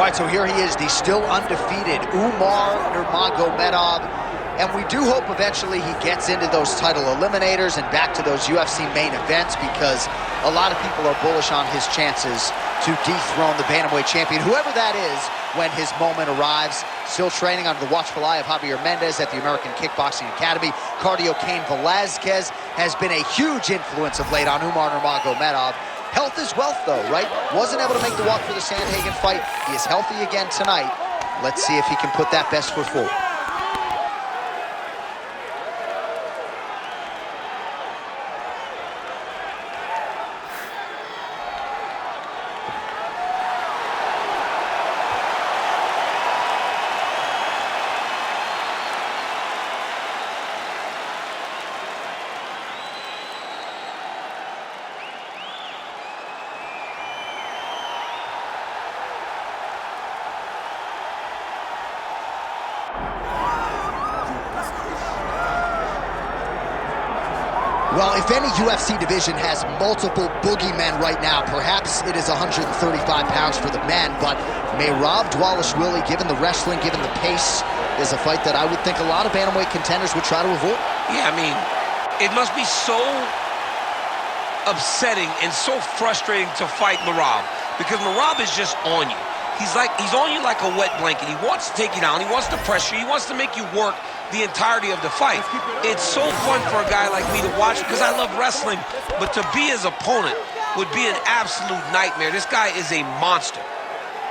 All right, so here he is, the still undefeated Umar Nurmagomedov. And we do hope eventually he gets into those title eliminators and back to those UFC main events, because a lot of people are bullish on his chances to dethrone the Bantamweight champion, whoever that is, when his moment arrives. Still training under the watchful eye of Javier Mendez at the American Kickboxing Academy. Cardio Cain Velasquez has been a huge influence of late on Umar Nurmagomedov. Health is wealth, though, right? Wasn't able to make the walk for the Sandhagen fight. He is healthy again tonight. Let's see if he can put that best foot forward. Well, if any UFC division has multiple boogeymen right now, perhaps it is 135 pounds for the men, but Merab Dvalishvili, given the wrestling, given the pace, is a fight that I would think a lot of bantamweight contenders would try to avoid. Yeah, I mean, it must be so upsetting and so frustrating to fight Merab, because Merab is just on you. He's on you like a wet blanket. He wants to take you down. He wants to pressure you. He wants to make you work the entirety of the fight. It's so fun for a guy like me to watch, because I love wrestling, but to be his opponent would be an absolute nightmare. This guy is a monster.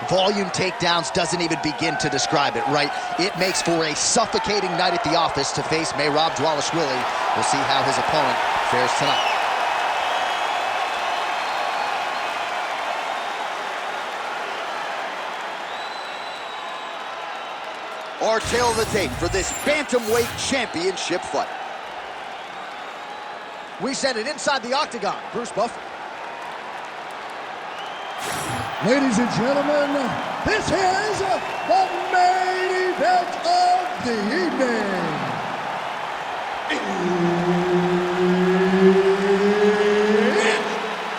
Volume takedowns doesn't even begin to describe it, right? It makes for a suffocating night at the office to face Merab Dvalishvili. We'll see how his opponent fares tonight. Our tail of the tape for this Bantamweight championship fight. We send it inside the octagon. Bruce Buffer. Ladies and gentlemen, this is the main event of the evening. It's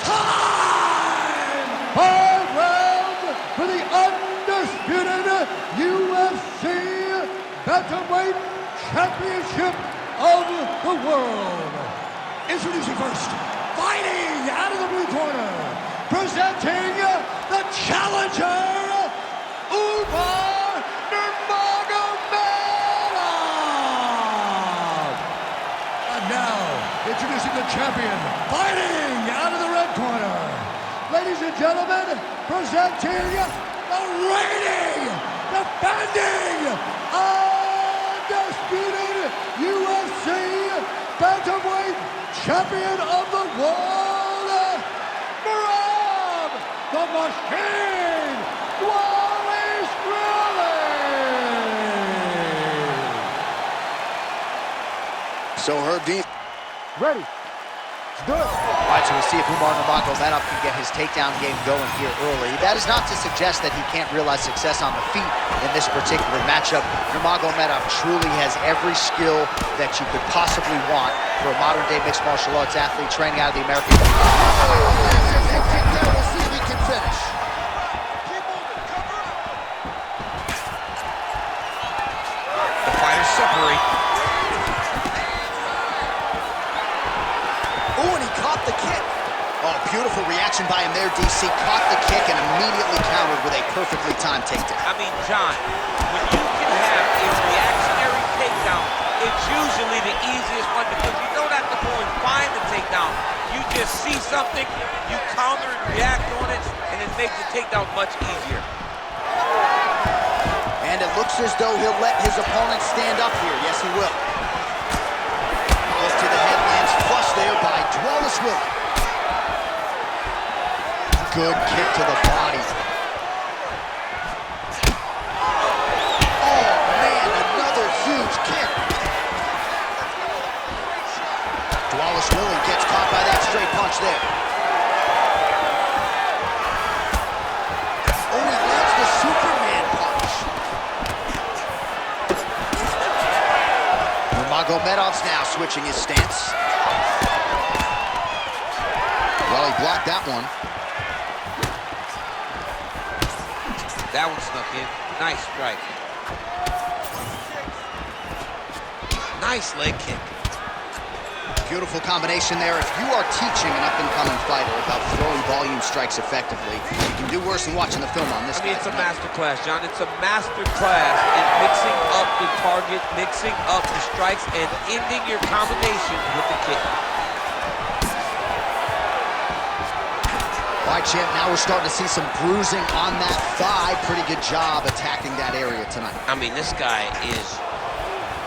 time! 5 rounds for the undisputed UFC Bantamweight Championship of the world. Introducing first, fighting out of the blue corner, presenting the challenger, Umar Nurmagomedov. And now, introducing the champion, fighting out of the red corner. Ladies and gentlemen, presenting the reigning, defending, undisputed UFC Bantamweight Champion of the world, Merab the Machine Dvalishvili. So Herb Dean. Ready. Good. All right, so we'll see if Umar Nurmagomedov can get his takedown game going here early. That is not to suggest that he can't realize success on the feet in this particular matchup. Nurmagomedov truly has every skill that you could possibly want for a modern-day mixed martial arts athlete training out of the American. We'll see if he can finish. The fighters separate. Oh, and he caught the kick. Oh, beautiful reaction by him there, DC. Caught the kick and immediately countered with a perfectly timed takedown. I mean, John, when you can have a reactionary takedown, it's usually the easiest one, because you don't have to go and find the takedown. You just see something, you counter and react on it, and it makes the takedown much easier. And it looks as though he'll let his opponent stand up here. Yes, he will. Goes to the head, lands flush there by Dvalishvili. Good kick to the body. Oh, man, another huge kick. Dvalishvili gets caught by that straight punch there. Oh, he lands the Superman punch. Nurmagomedov's now switching his stance. Well, he blocked that one. That one snuck in. Nice strike. Nice leg kick. Beautiful combination there. If you are teaching an up-and-coming fighter about throwing volume strikes effectively, you can do worse than watching the film on this guy. It's a master class, John. It's a master class in mixing up the target, mixing up the strikes, and ending your combination with the kick. All right, champ, now we're starting to see some bruising on that thigh. Pretty good job attacking that area tonight. I mean, this guy is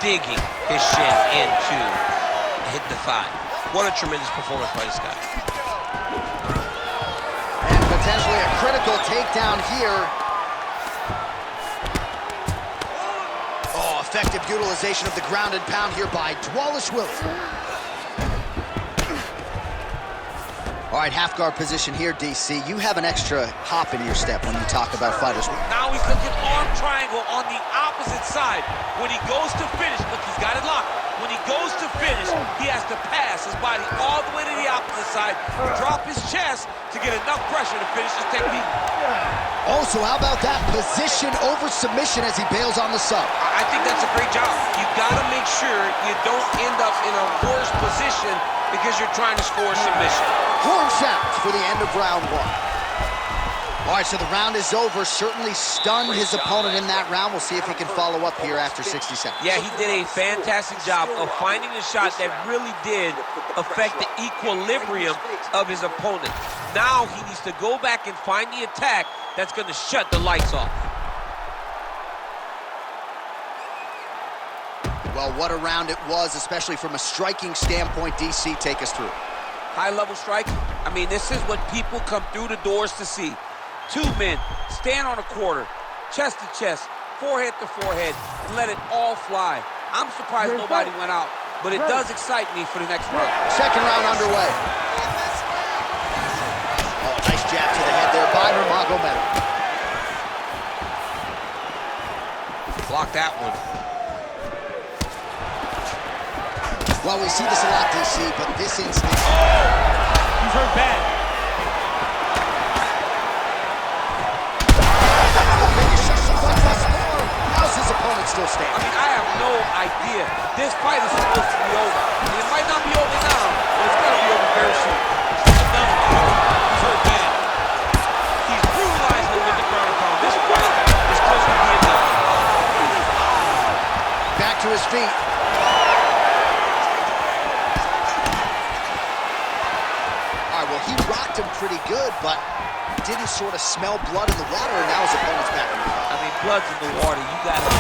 digging his shin into hit the thigh. What a tremendous performance by this guy. And potentially a critical takedown here. Oh, effective utilization of the ground and pound here by Dvalishvili. All right, half guard position here, DC. You have an extra hop in your step when you talk about fighters. Now he's looking arm triangle on the opposite side. When he goes to finish, look, he's got it locked. When he goes to finish, he has to pass his body all the way to the opposite side, drop his chest to get enough pressure to finish his technique. Also, how about that position over submission as he bails on the sub? I think that's a great job. You gotta make sure you don't end up in a worse position because you're trying to score a submission. Horn sounds for the end of round one. All right, so the round is over. Certainly stunned his opponent in that round. We'll see if he can follow up here after 60 seconds. Yeah, he did a fantastic job of finding a shot that really did affect the equilibrium of his opponent. Now he needs to go back and find the attack that's going to shut the lights off. Well, what a round it was, especially from a striking standpoint. DC, take us through. High-level strike. I mean, this is what people come through the doors to see. Two men, stand on a quarter, chest to chest, forehead to forehead, and let it all fly. I'm surprised nobody went out, but it does excite me for the next round. Second round underway. Oh, nice jab to the head there by Nurmagomedov. Block that one. Well, we see this a lot, DC, but this instance... Oh! He's hurt bad. How's his opponent still standing? I mean, I have no idea. This fight is supposed to be over. And it might not be over now, but it's going to be over very soon. Another one. He's hurt bad. He's brutalized him with the ground and pound. This fight is close to being done. Back to his feet. He rocked him pretty good, but didn't sort of smell blood in the water, and now his opponent's back in the fight. I mean, blood's in the water. You got it.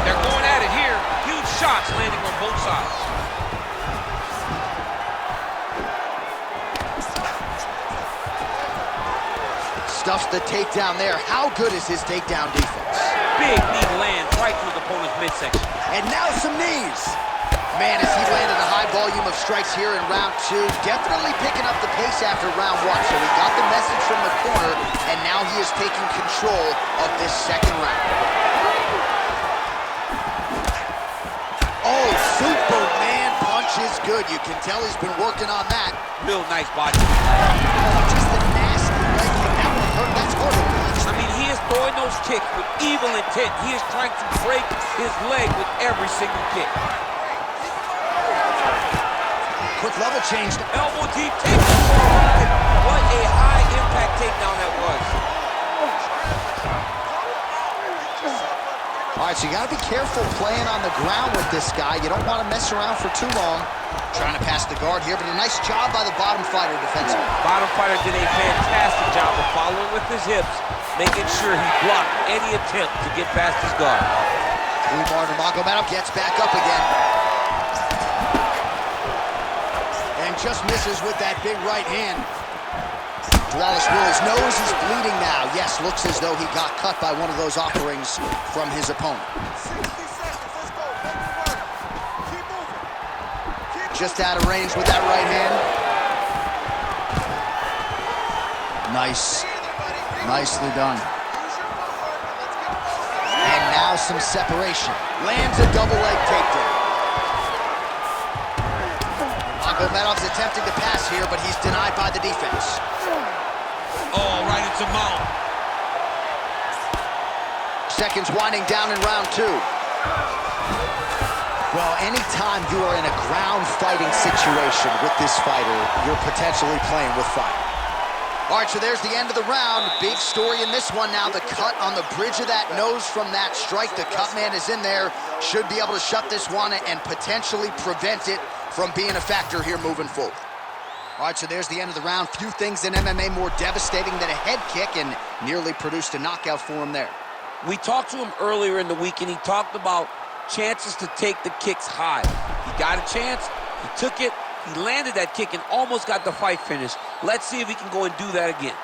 They're going at it here. Huge shots landing on both sides. Stuffs the takedown there. How good is his takedown defense? Big knee lands right through the opponent's midsection. And now some knees. Man, as he landed a high volume of strikes here in round two, definitely picking up the pace after round one. So we got the message from the corner, and now he is taking control of this second round. Oh, Superman punch is good. You can tell he's been working on that. Real nice body. Oh, just a nasty leg kick. That one hurt. That's hard to watch. I mean, he is throwing those kicks with evil intent. He is trying to break his leg with every single kick. Quick level change. Elbow deep takedown. What a high impact takedown that was. All right, so you gotta be careful playing on the ground with this guy. You don't want to mess around for too long. Trying to pass the guard here, but a nice job by the bottom fighter defensively. Bottom fighter did a fantastic job of following with his hips, making sure he blocked any attempt to get past his guard. Umar Nurmagomedov gets back up again. Just misses with that big right hand. Dvalishvili's nose is bleeding now. Yes, looks as though he got cut by one of those offerings from his opponent. 60 seconds, let's go. Keep moving. Just out of range with that right hand. Nice. Nicely done. And now some separation. Lands a double leg takedown. Nurmagomedov's attempting to pass here, but he's denied by the defense. Oh, right into mount. seconds winding down in round 2. Well, anytime you are in a ground fighting situation with this fighter, you're potentially playing with fire. All right, so there's the end of the round. Big story in this one now. The cut on the bridge of that nose from that strike. The cut man is in there. Should be able to shut this one and potentially prevent it from being a factor here moving forward. All right, so there's the end of the round. Few things in MMA more devastating than a head kick, and nearly produced a knockout for him there. We talked to him earlier in the week, and he talked about chances to take the kicks high. He got a chance, he took it, he landed that kick and almost got the fight finished. Let's see if he can go and do that again.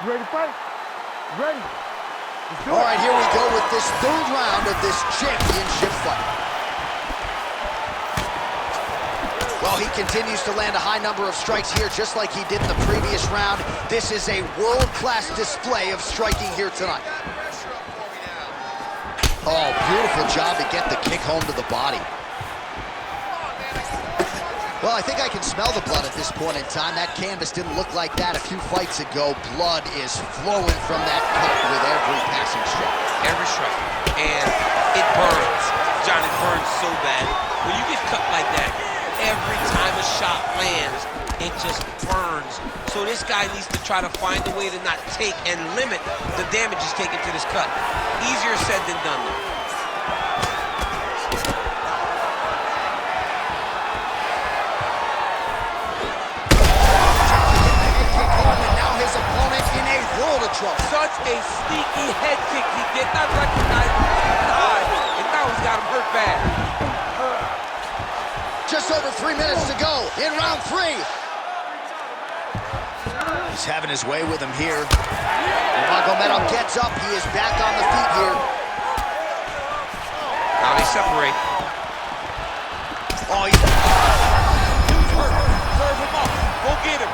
You ready to fight? Ready. Let's do it. All right, here we go with this third round of this championship fight. Well, he continues to land a high number of strikes here, just like he did in the previous round. This is a world-class display of striking here tonight. Oh, beautiful job to get the kick home to the body. Well, I think I can smell the blood at this point in time. That canvas didn't look like that a few fights ago. Blood is flowing from that cut with every passing strike. Every strike. And it burns. John, it burns so bad. When you get cut like that, every time a shot lands, it just burns. So this guy needs to try to find a way to not take and limit the damage he's taken to this cut. Easier said than done, though. Such a sneaky head kick. He did not recognize the eye, and now he's got him hurt bad. Just over 3 minutes to go in round 3. He's having his way with him here. Nurmagomedov gets up. He is back on the feet here. Now they separate. Oh, he's hurt. Serve him up. Go get him.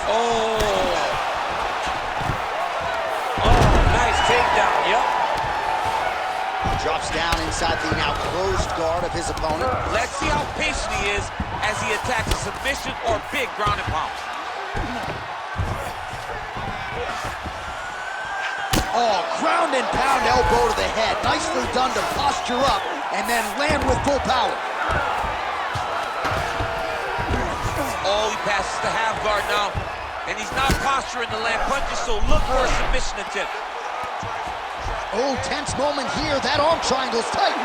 Oh, nice takedown, yep. Drops down inside the now closed guard of his opponent. Let's see how patient he is as he attacks a submission or big ground and pound. Oh, ground and pound elbow to the head. Nicely done to posture up and then land with full power. Oh, he passes the half guard now. And he's not posturing to land punches, so look for a submission attempt. Oh, tense moment here. That arm triangle's tight.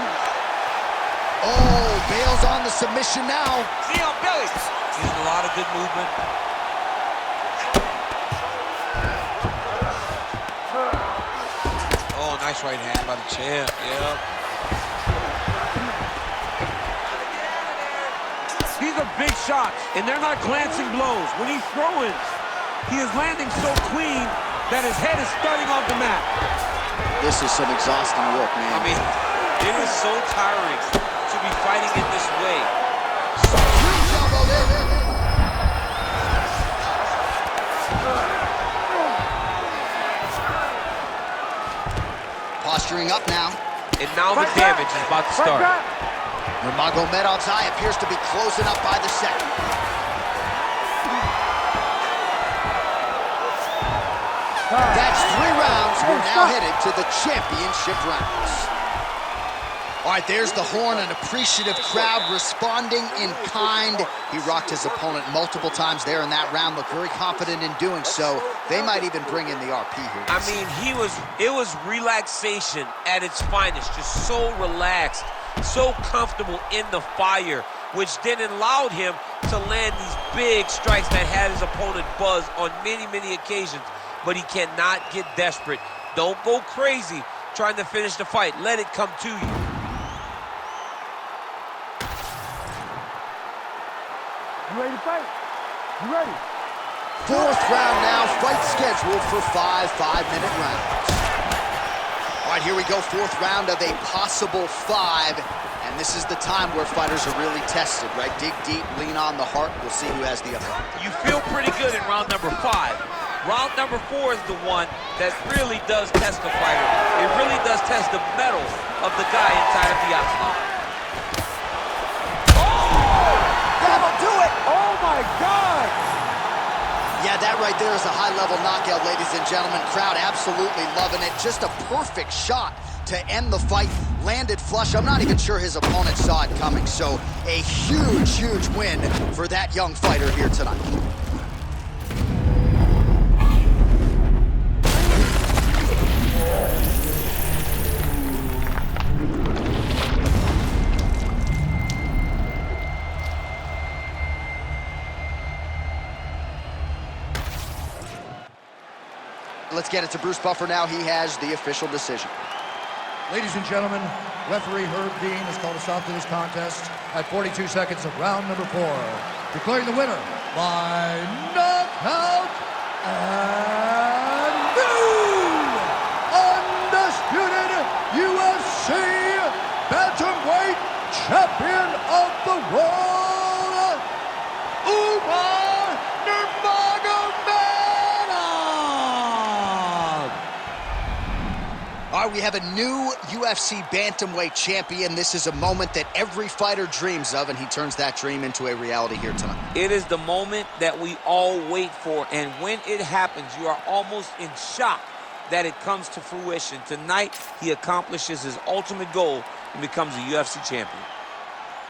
Oh, bails on the submission now. See on belly. Using a lot of good movement. Oh, nice right hand by the champ. Yeah. These are big shots, and they're not glancing blows. When he's throwing, he is landing so clean that his head is starting off the mat. This is some exhausting work, man. I mean, it is so tiring to be fighting in this way. Posturing up now. And now the damage is about to start. Nurmagomedov's eye appears to be closing up by the second. That's 3 rounds. We're now headed to the championship rounds. All right, there's the horn, an appreciative crowd responding in kind. He rocked his opponent multiple times there in that round, looked very confident in doing so. They might even bring in the RP here. I mean, it was relaxation at its finest, just so relaxed, so comfortable in the fire, which then allowed him to land these big strikes that had his opponent buzzed on many, many occasions. But he cannot get desperate. Don't go crazy trying to finish the fight. Let it come to you. You ready to fight? You ready? 4th round now, fight scheduled for 5 5-minute rounds. All right, here we go, 4th round of a possible 5. And this is the time where fighters are really tested, right? Dig deep, lean on the heart. We'll see who has the upper. You feel pretty good in round number 5. Round number 4 is the one that really does test the fighter. It really does test the mettle of the guy inside of the octagon. Oh! That'll do it! Oh my God! Yeah, that right there is a high-level knockout, ladies and gentlemen. Crowd absolutely loving it. Just a perfect shot to end the fight. Landed flush. I'm not even sure his opponent saw it coming. So a huge, huge win for that young fighter here tonight. Let's get it to Bruce Buffer now. He has the official decision. Ladies and gentlemen, referee Herb Dean has called a stop to this contest at 42 seconds of round number 4, declaring the winner by knockout and new undisputed UFC Bantamweight Champion of the World, Umar Nurmagomedov! All right, we have a new UFC Bantamweight champion. This is a moment that every fighter dreams of, and he turns that dream into a reality here tonight. It is the moment that we all wait for, and when it happens, you are almost in shock that it comes to fruition. Tonight, he accomplishes his ultimate goal and becomes a UFC champion.